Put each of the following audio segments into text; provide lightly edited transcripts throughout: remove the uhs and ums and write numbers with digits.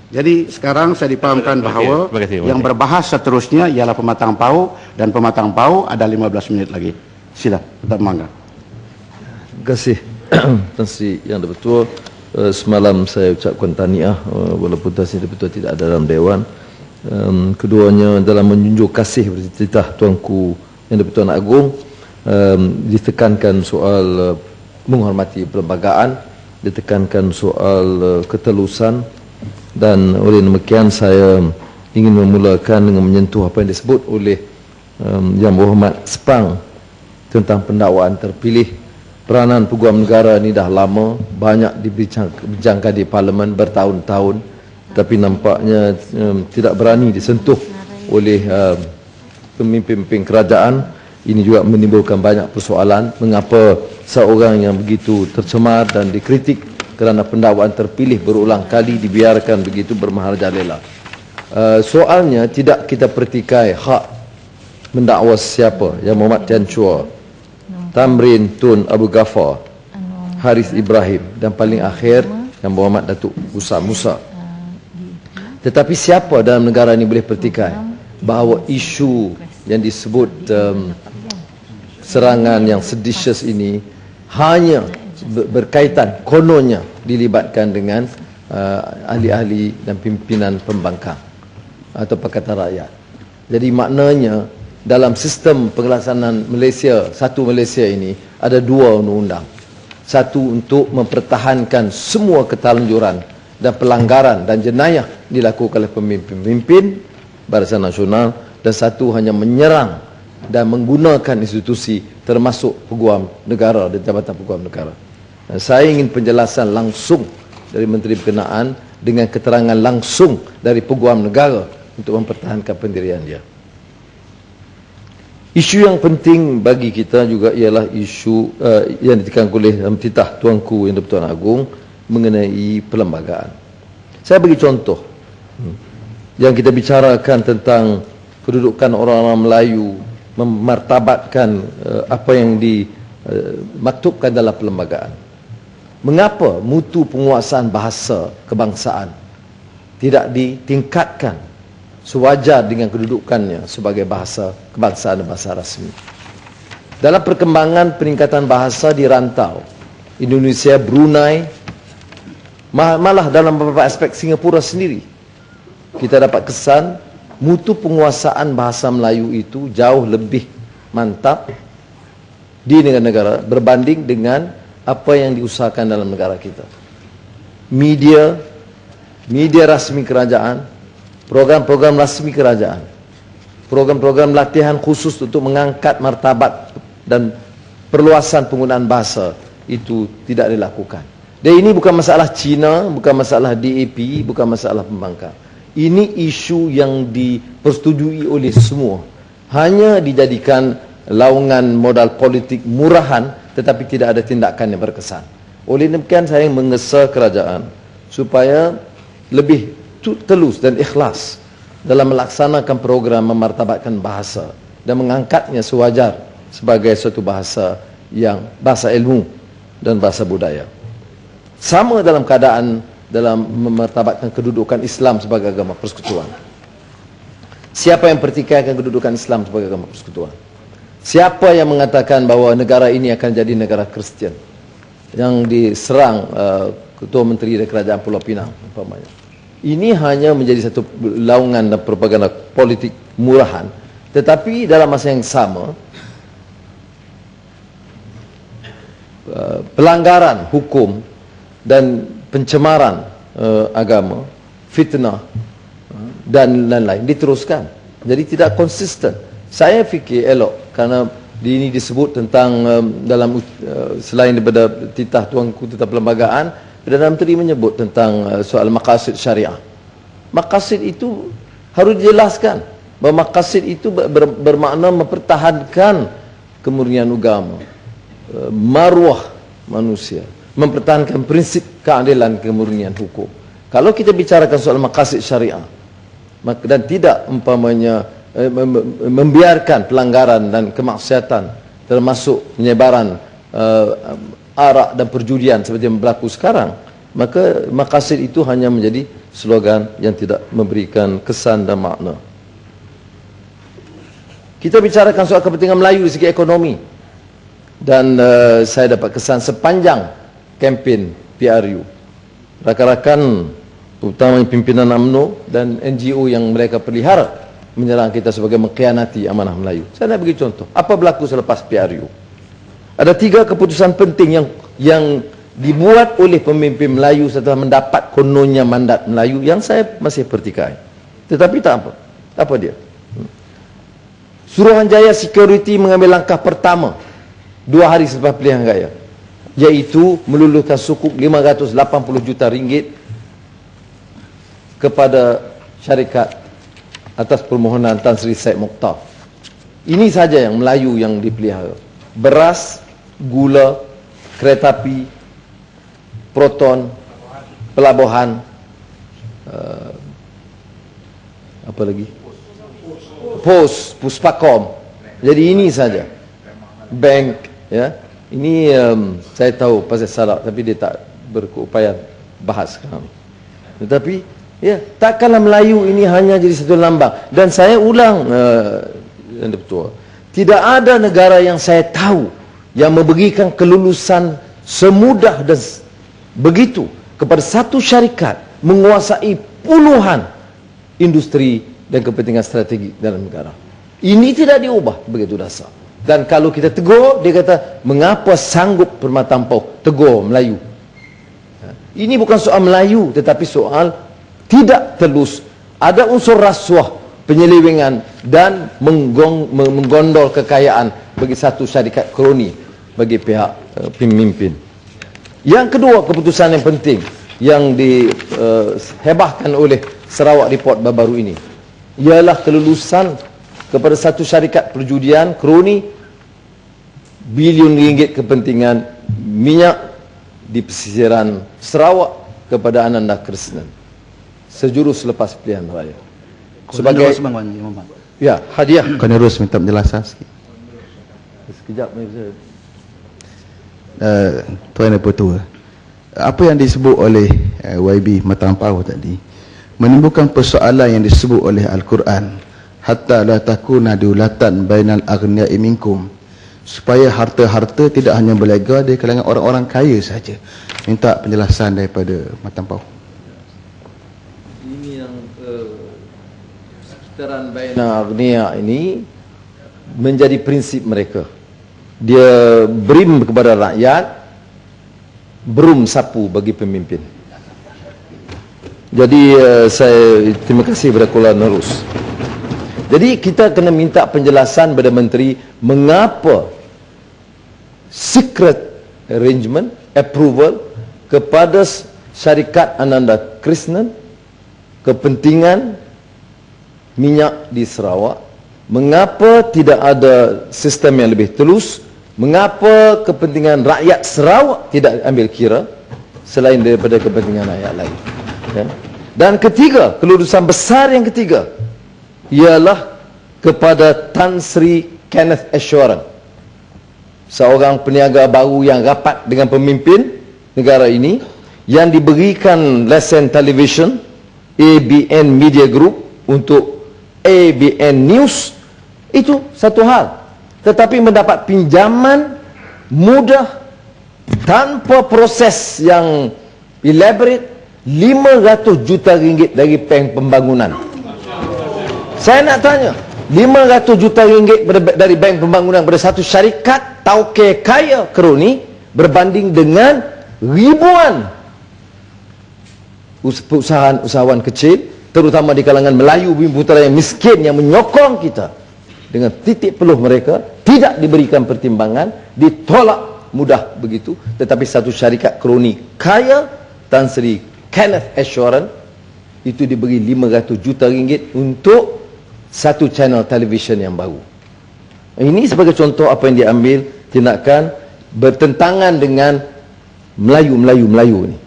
Jadi sekarang saya dipahamkan bahawa yang berbahas seterusnya ialah pematang pau, dan pematang pau ada 15 minit lagi. Sila, tetap mangga. Terima kasih. Terima kasih yang betul. Semalam saya ucapkan tahniah walaupun Tuan Betul tidak ada dalam dewan. Keduanya dalam menjunjung kasih bertitah Tuanku yang Tuan Agong, ditekankan soal menghormati perlembagaan, ditekankan soal ketelusan, dan oleh demikian saya ingin memulakan dengan menyentuh apa yang disebut oleh Yang Berhormat Sepang tentang pendakwaan terpilih. Peranan peguam negara ini dah lama, banyak dibincangkan di Parlimen bertahun-tahun, tapi nampaknya tidak berani disentuh oleh pemimpin-pemimpin kerajaan. Ini juga menimbulkan banyak persoalan. Mengapa seorang yang begitu tercemar dan dikritik kerana pendakwaan terpilih berulang kali dibiarkan begitu bermaharajalela? Soalnya tidak kita pertikai hak mendakwa siapa, Yang Muhammad Tian Chua, Tamrin Tun Abu Ghaffar, Haris Ibrahim, dan paling akhir Yang Muhammad Datuk Musa. Tetapi siapa dalam negara ini boleh pertikai bahawa isu yang disebut serangan yang seditious ini hanya berkaitan, kononnya dilibatkan dengan ahli-ahli dan pimpinan pembangkang atau Pakatan Rakyat. Jadi maknanya dalam sistem pelaksanaan Malaysia, satu Malaysia ini ada dua undang-undang. Satu untuk mempertahankan semua keterlanjuran dan pelanggaran dan jenayah dilakukan oleh pemimpin-pemimpin Barisan Nasional, dan satu hanya menyerang dan menggunakan institusi termasuk peguam negara dan jabatan peguam negara. Dan saya ingin penjelasan langsung dari Menteri Berkenaan dengan keterangan langsung dari peguam negara untuk mempertahankan pendirian dia. Isu yang penting bagi kita juga ialah isu yang ditekankan oleh titah Tuanku Yang Di-Pertuan Agong mengenai perlembagaan. Saya bagi contoh. Yang kita bicarakan tentang kedudukan orang-orang Melayu, memartabatkan apa yang dimaktubkan dalam perlembagaan. Mengapa mutu penguasaan bahasa kebangsaan tidak ditingkatkan sewajar dengan kedudukannya sebagai bahasa kebangsaan dan bahasa rasmi? Dalam perkembangan peningkatan bahasa di rantau Indonesia, Brunei, malah dalam beberapa aspek Singapura sendiri, kita dapat kesan mutu penguasaan bahasa Melayu itu jauh lebih mantap di negara-negara berbanding dengan apa yang diusahakan dalam negara kita. Media rasmi kerajaan, program-program rasmi kerajaan, program-program latihan khusus untuk mengangkat martabat dan perluasan penggunaan bahasa itu tidak dilakukan. Dan ini bukan masalah Cina, bukan masalah DAP, bukan masalah pembangkang. Ini isu yang dipersetujui oleh semua. Hanya dijadikan laungan modal politik murahan, tetapi tidak ada tindakan yang berkesan. Oleh demikian saya menggesa kerajaan supaya lebih telus dan ikhlas dalam melaksanakan program memartabatkan bahasa dan mengangkatnya sewajar sebagai suatu bahasa yang bahasa ilmu dan bahasa budaya. Sama dalam keadaan dalam memartabatkan kedudukan Islam sebagai agama persekutuan. Siapa yang pertikaikan kedudukan Islam sebagai agama persekutuan? Siapa yang mengatakan bahawa negara ini akan jadi negara Kristian yang diserang Ketua Menteri dari Kerajaan Pulau Pinang umpamanya? Ini hanya menjadi satu laungan dan propaganda politik murahan, tetapi dalam masa yang sama pelanggaran hukum dan pencemaran agama, fitnah dan lain-lain diteruskan. Jadi tidak konsisten. Saya fikir elok kerana ini disebut tentang dalam selain daripada titah Tuanku tentang perlembagaan, Perdana Menteri menyebut tentang soal maqasid syariah. Maqasid itu harus dijelaskan bahawa maqasid itu bermakna mempertahankan kemurnian agama, maruah manusia, mempertahankan prinsip keadilan kemurnian hukum. Kalau kita bicarakan soal maqasid syariah dan tidak umpamanya membiarkan pelanggaran dan kemaksiatan termasuk penyebaran arak dan perjudian seperti yang berlaku sekarang, maka maqasid itu hanya menjadi slogan yang tidak memberikan kesan dan makna. Kita bicarakan soal kepentingan Melayu dari segi ekonomi, dan saya dapat kesan sepanjang kempen PRU, rakan-rakan terutama pimpinan UMNO dan NGO yang mereka pelihara menyerang kita sebagai mengkhianati amanah Melayu. Saya nak bagi contoh. Apa berlaku selepas PRU? Ada 3 keputusan penting yang dibuat oleh pemimpin Melayu setelah mendapat kononnya mandat Melayu yang saya masih pertikai. Tetapi tak apa. Apa dia? Suruhanjaya Security mengambil langkah pertama 2 hari selepas pilihan raya, iaitu meluluhkan sukuk 580 juta ringgit kepada syarikat atas permohonan Tan Sri Syed Mokhtar. Ini saja yang Melayu yang dipelihara. Beras, gula, kereta api, proton, pelabuhan, apa lagi? Pos, Puspakom. Jadi ini saja. Bank, ya. Ini saya tahu pasal salah, tapi dia tak berupaya bahas sekarang. Tetapi ya, takkanlah Melayu ini hanya jadi satu lambang. Dan saya ulang, betul, tidak ada negara yang saya tahu yang memberikan kelulusan semudah dan begitu kepada satu syarikat menguasai puluhan industri dan kepentingan strategi dalam negara. Ini tidak diubah begitu dasar. Dan kalau kita tegur, dia kata, mengapa sanggup Permatampau tegur Melayu? Ini bukan soal Melayu, tetapi soal tidak telus, ada unsur rasuah, penyelewengan dan menggondol kekayaan bagi satu syarikat kroni bagi pihak pemimpin. Yang kedua, keputusan yang penting yang dihebahkan oleh Sarawak Report baru-baru ini ialah kelulusan kepada satu syarikat perjudian kroni bilion ringgit kepentingan minyak di pesisiran Sarawak kepada Ananda Krishnan sejurus selepas pilihan raya. Sebagai ya, hadiah. Konerus minta penjelasan sikit. Sekejap ni saya. Tuan Yang Pertua, apa yang disebut oleh YB Matampau tadi menimbulkan persoalan yang disebut oleh Al-Quran, hatta la takuna dulatan bainal aghniya'i minkum, supaya harta-harta tidak hanya berlega di kalangan orang-orang kaya saja. Minta penjelasan daripada Matampau. Sekitaran baina aghniya ini menjadi prinsip mereka. Dia brim kepada rakyat, brum sapu bagi pemimpin. Jadi saya terima kasih kepada Kuala Nerus. Jadi kita kena minta penjelasan kepada menteri mengapa secret arrangement approval kepada syarikat Ananda Krishnan kepentingan minyak di Sarawak, mengapa tidak ada sistem yang lebih telus, mengapa kepentingan rakyat Sarawak tidak ambil kira selain daripada kepentingan rakyat lain, ya? Dan ketiga, kelulusan besar yang ketiga ialah kepada Tan Sri Kenneth Assuran, seorang peniaga baru yang rapat dengan pemimpin negara ini, yang diberikan lesen television ABN Media Group untuk ABN News. Itu satu hal. Tetapi mendapat pinjaman mudah tanpa proses yang elaborate 500 juta ringgit dari Bank Pembangunan. Saya nak tanya, 500 juta ringgit dari Bank Pembangunan pada satu syarikat tauke kaya kroni berbanding dengan ribuan usahawan kecil, terutama di kalangan Melayu bumi putera yang miskin, yang menyokong kita dengan titik peluh mereka, tidak diberikan pertimbangan, ditolak mudah begitu. Tetapi satu syarikat kroni kaya, Tan Sri Kenneth Assuran, itu diberi 500 juta ringgit untuk satu channel televisyen yang baru. Ini sebagai contoh apa yang diambil tindakan bertentangan dengan Melayu ini.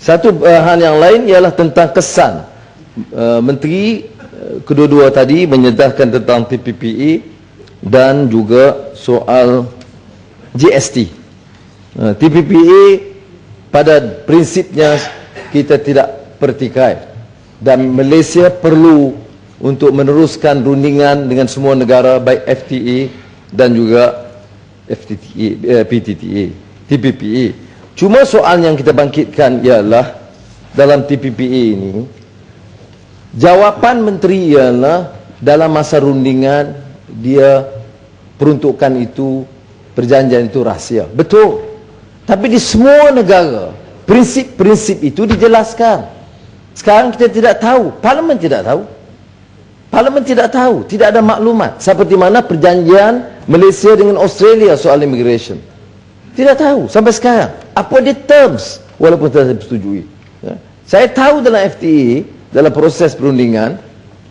Satu hal yang lain ialah tentang kesan. Menteri kedua-dua tadi menyedahkan tentang PPPA dan juga soal GST. TPPA pada prinsipnya kita tidak pertikai, dan Malaysia perlu untuk meneruskan rundingan dengan semua negara, baik FTA dan juga PTTA, TPPA. Cuma soal yang kita bangkitkan ialah dalam TPPA ini, jawapan menteri ialah dalam masa rundingan dia peruntukan itu, perjanjian itu rahsia. Betul. Tapi di semua negara prinsip-prinsip itu dijelaskan. Sekarang kita tidak tahu, Parlimen tidak tahu. Parlimen tidak tahu, tidak ada maklumat. Seperti mana perjanjian Malaysia dengan Australia soal immigration. Tidak tahu sampai sekarang. Apa dia terms walaupun tidak disetujui. Ya. Saya tahu dalam FTA, dalam proses perundingan,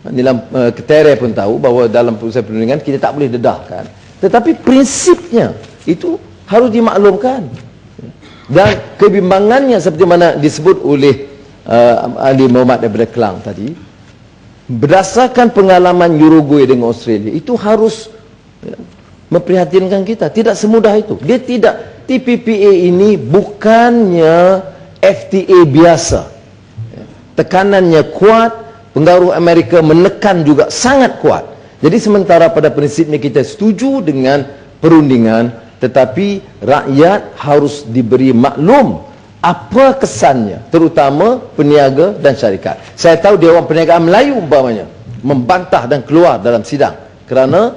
dalam Ketere pun tahu bahawa dalam proses perundingan kita tak boleh dedahkan. Tetapi prinsipnya itu harus dimaklumkan. Dan kebimbangannya seperti mana disebut oleh Ali Muhammad daripada Kelang tadi, berdasarkan pengalaman Uruguay dengan Australia, itu harus memprihatinkan kita. Tidak semudah itu. Dia tidak, TPPA ini bukannya FTA biasa. Tekanannya kuat, pengaruh Amerika menekan juga sangat kuat. Jadi sementara pada prinsipnya kita setuju dengan perundingan, tetapi rakyat harus diberi maklum apa kesannya, terutama peniaga dan syarikat. Saya tahu Dewan Perniagaan Melayu umpamanya membantah dan keluar dalam sidang kerana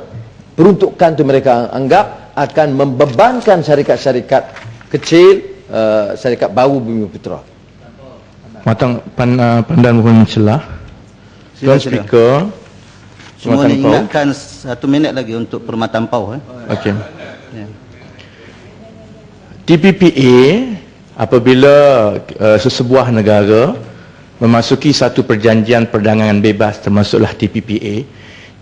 peruntukan itu mereka anggap akan membebankan syarikat-syarikat kecil, syarikat baru Bumiputera. Matang pandan mohon mencelah. Tuan Speaker, semua ingatkan 1 minit lagi untuk permatampau. Okey. Ya. TPPA apabila sesebuah negara memasuki satu perjanjian perdagangan bebas termasuklah TPPA,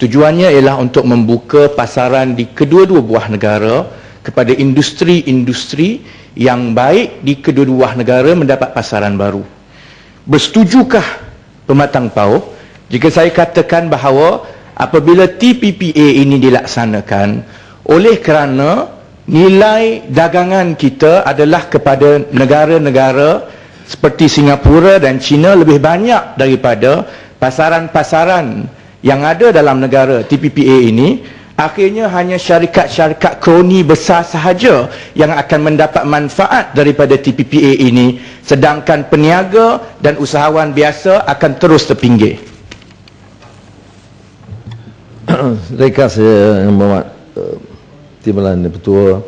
tujuannya ialah untuk membuka pasaran di kedua-dua buah negara kepada industri-industri yang baik di kedua-dua buah negara mendapat pasaran baru. Bersetujukah pematang pauh jika saya katakan bahawa apabila TPPA ini dilaksanakan oleh kerana nilai dagangan kita adalah kepada negara-negara seperti Singapura dan China lebih banyak daripada pasaran-pasaran yang ada dalam negara TPPA ini, akhirnya hanya syarikat-syarikat kroni besar sahaja yang akan mendapat manfaat daripada TPPA ini, sedangkan peniaga dan usahawan biasa akan terus terpinggir. Reka saya Muhammad Timbalan Ketua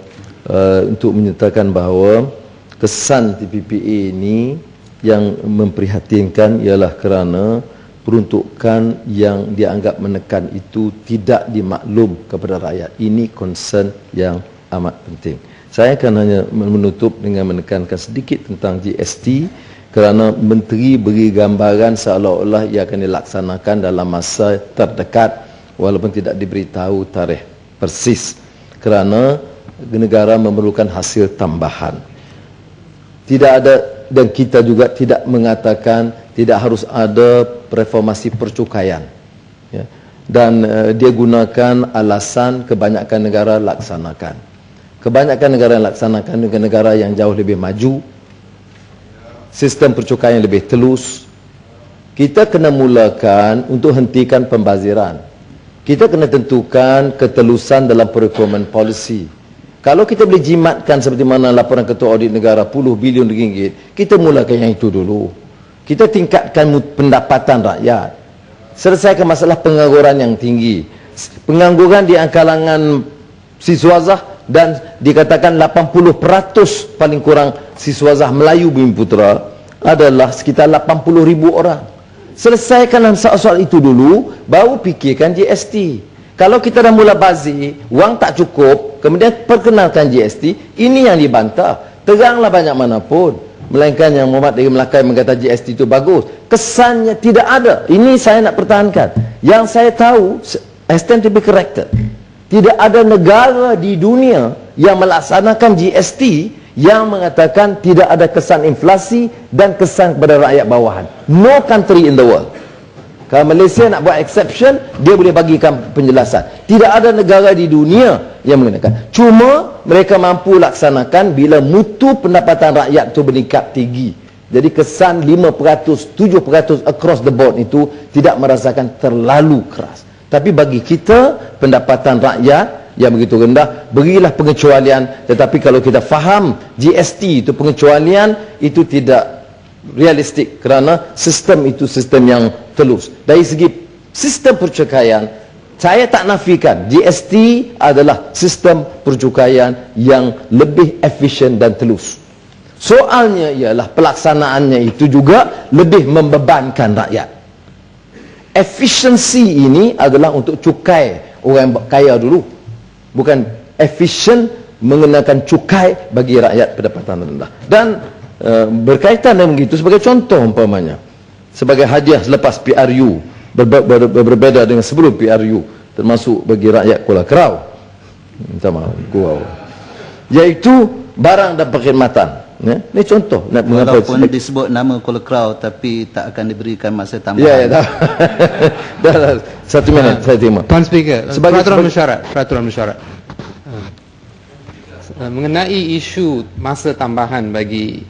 untuk menyatakan bahawa kesan TPPA ini yang memprihatinkan ialah kerana peruntukan yang dianggap menekan itu tidak dimaklum kepada rakyat. Ini concern yang amat penting. Saya akan hanya menutup dengan menekankan sedikit tentang GST kerana menteri beri gambaran seolah-olah ia akan dilaksanakan dalam masa terdekat walaupun tidak diberitahu tarikh persis kerana negara memerlukan hasil tambahan. Tidak ada, dan kita juga tidak mengatakan tidak harus ada reformasi percukaian, ya. Dan dia gunakan alasan kebanyakan negara laksanakan. Kebanyakan negara yang laksanakan negara yang jauh lebih maju, sistem percukaian lebih telus. Kita kena mulakan untuk hentikan pembaziran. Kita kena tentukan ketelusan dalam perekonomian policy. Kalau kita boleh jimatkan seperti mana laporan Ketua Audit Negara puluh bilion ringgit, kita mulakan yang itu dulu. Kita tingkatkan pendapatan rakyat. Selesaikan masalah pengangguran yang tinggi. Pengangguran di kalangan siswazah dan dikatakan 80% paling kurang siswazah Melayu Bumiputera adalah sekitar 80,000 orang. Selesaikan soal itu dulu, baru fikirkan GST. Kalau kita dah mula bazir, wang tak cukup, kemudian perkenalkan GST, ini yang dibantah. Teranglah banyak manapun. Melainkan yang Muhammad dari Melaka mengatakan GST itu bagus. Kesannya tidak ada. Ini saya nak pertahankan. Yang saya tahu, I stand to be corrected. Tidak ada negara di dunia yang melaksanakan GST yang mengatakan tidak ada kesan inflasi dan kesan kepada rakyat bawahan. No country in the world. Kalau Malaysia nak buat exception, dia boleh bagikan penjelasan. Tidak ada negara di dunia yang mengenakan. Cuma mereka mampu laksanakan bila mutu pendapatan rakyat itu meningkat tinggi. Jadi kesan 5%, 7% across the board itu tidak merasakan terlalu keras. Tapi bagi kita, pendapatan rakyat yang begitu rendah, berilah pengecualian. Tetapi kalau kita faham GST itu pengecualian, itu tidak realistik kerana sistem itu sistem yang telus. Dari segi sistem percukaian, saya tak nafikan GST adalah sistem percukaian yang lebih efisien dan telus. Soalnya ialah pelaksanaannya itu juga lebih membebankan rakyat. Efisiensi ini adalah untuk cukai orang kaya dulu, bukan efisien mengenakan cukai bagi rakyat pendapatan rendah. Dan berkaitan dengan begitu, sebagai contoh umpamanya, sebagai hadiah selepas PRU, berbeza dengan sebelum PRU, termasuk bagi rakyat Kuala Kerau, minta maaf, Kuala, iaitu barang dan perkhidmatan. Ya, ini contoh. Walaupun disebut nama Kuala Kerau, tapi tak akan diberikan masa tambahan. Ya, dah. Dah 1 minit saya terima. Tuan Speaker, peraturan mesyuarat. Mengenai isu masa tambahan bagi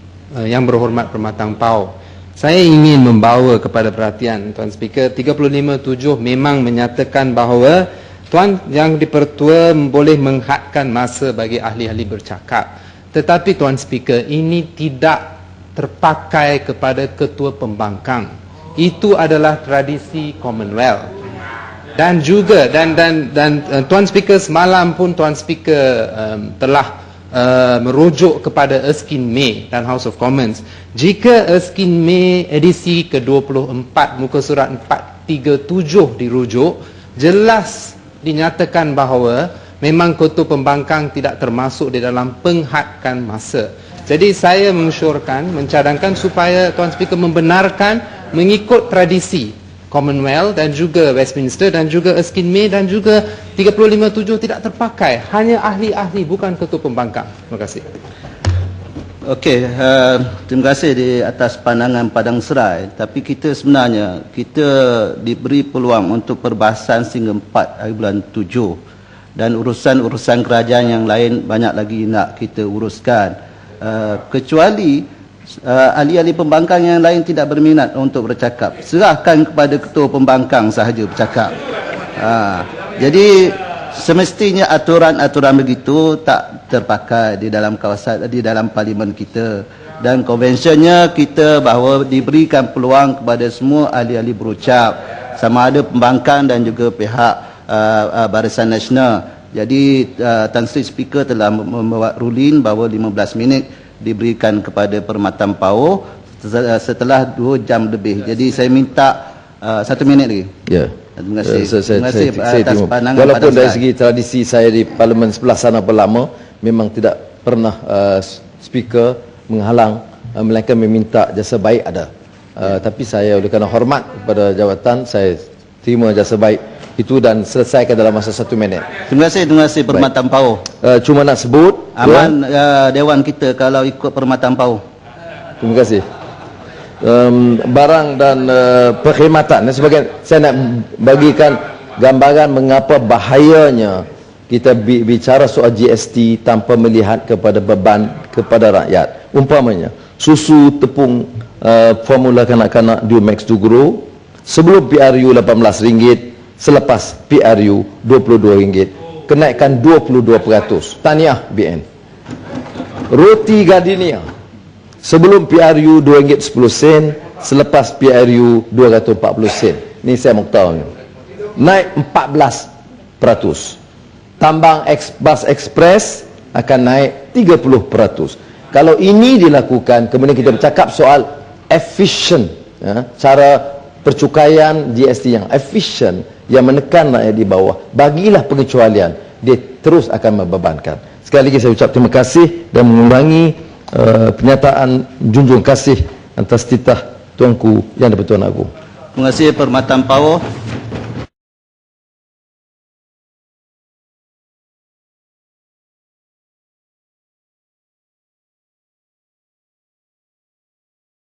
yang berhormat Permatang Pau, saya ingin membawa kepada perhatian Tuan Speaker, 35(7) memang menyatakan bahawa Tuan Yang di-Pertua boleh menghadkan masa bagi ahli-ahli bercakap. Tetapi Tuan Speaker, ini tidak terpakai kepada ketua pembangkang. Itu adalah tradisi Commonwealth. Dan juga dan Tuan Speaker, semalam pun Tuan Speaker telah merujuk kepada Erskine May dan House of Commons. Jika Erskine May edisi ke-24 muka surat 437 dirujuk, jelas dinyatakan bahawa memang ketua pembangkang tidak termasuk di dalam penghadkan masa. Jadi saya mengesyorkan, mencadangkan supaya Tuan Speaker membenarkan mengikut tradisi Commonwealth dan juga Westminster dan juga Erskine May dan juga 35(7) tidak terpakai. Hanya ahli-ahli, bukan ketua pembangkang. Terima kasih. Okey, terima kasih di atas pandangan Padang Serai. Tapi kita sebenarnya, kita diberi peluang untuk perbahasan sehingga 4 hari bulan 7. Dan urusan-urusan kerajaan yang lain banyak lagi nak kita uruskan. Kecuali ahli-ahli pembangkang yang lain tidak berminat untuk bercakap, serahkan kepada ketua pembangkang sahaja bercakap. Jadi semestinya aturan-aturan begitu tak terpakai di dalam kawasan, di dalam parlimen kita. Dan konvensinya kita bahawa diberikan peluang kepada semua ahli-ahli berucap, sama ada pembangkang dan juga pihak Barisan Nasional. Jadi Tan Sri Speaker telah membuat ruling bahawa 15 minit diberikan kepada Permatang Pau setelah 2 jam lebih. Jadi saya minta 1 minit lagi. Ya. Terima kasih. Terima kasih atas pandangan. Walaupun dari segi tradisi saya di Parlimen sebelah sana berlama, memang tidak pernah Speaker menghalang, melainkan meminta jasa baik ada. Tapi saya oleh kerana hormat kepada jawatan, saya terima jasa baik itu dan selesaikan dalam masa 1 minit. Terima kasih Permatang Pau. Cuma nak sebut aman Dewan kita kalau ikut Permatang Pau. Terima kasih. Barang dan perkhidmatan dan sebagainya, saya nak bagikan gambaran mengapa bahayanya kita bicara soal GST tanpa melihat kepada beban kepada rakyat. Umpamanya susu, tepung formula kanak-kanak Dumex to Grow sebelum PRU RM18, selepas PRU RM22, kenaikan 22%. Tahniah BN. Roti Gardenia sebelum PRU RM2.10, selepas PRU RM240. Ini saya Mukhtar, naik 14%. Tambang bas ekspres akan naik 30%. Kalau ini dilakukan, kemudian kita bercakap soal efisien, cara percukaian GST yang efisien, yang menekan rakyat di bawah, bagilah pengecualian, dia terus akan membebankan. Sekali lagi saya ucap terima kasih dan mengulangi pernyataan junjung kasih atas titah Tuanku Yang di-Pertuan Agong. Terima kasih Permatang Pau.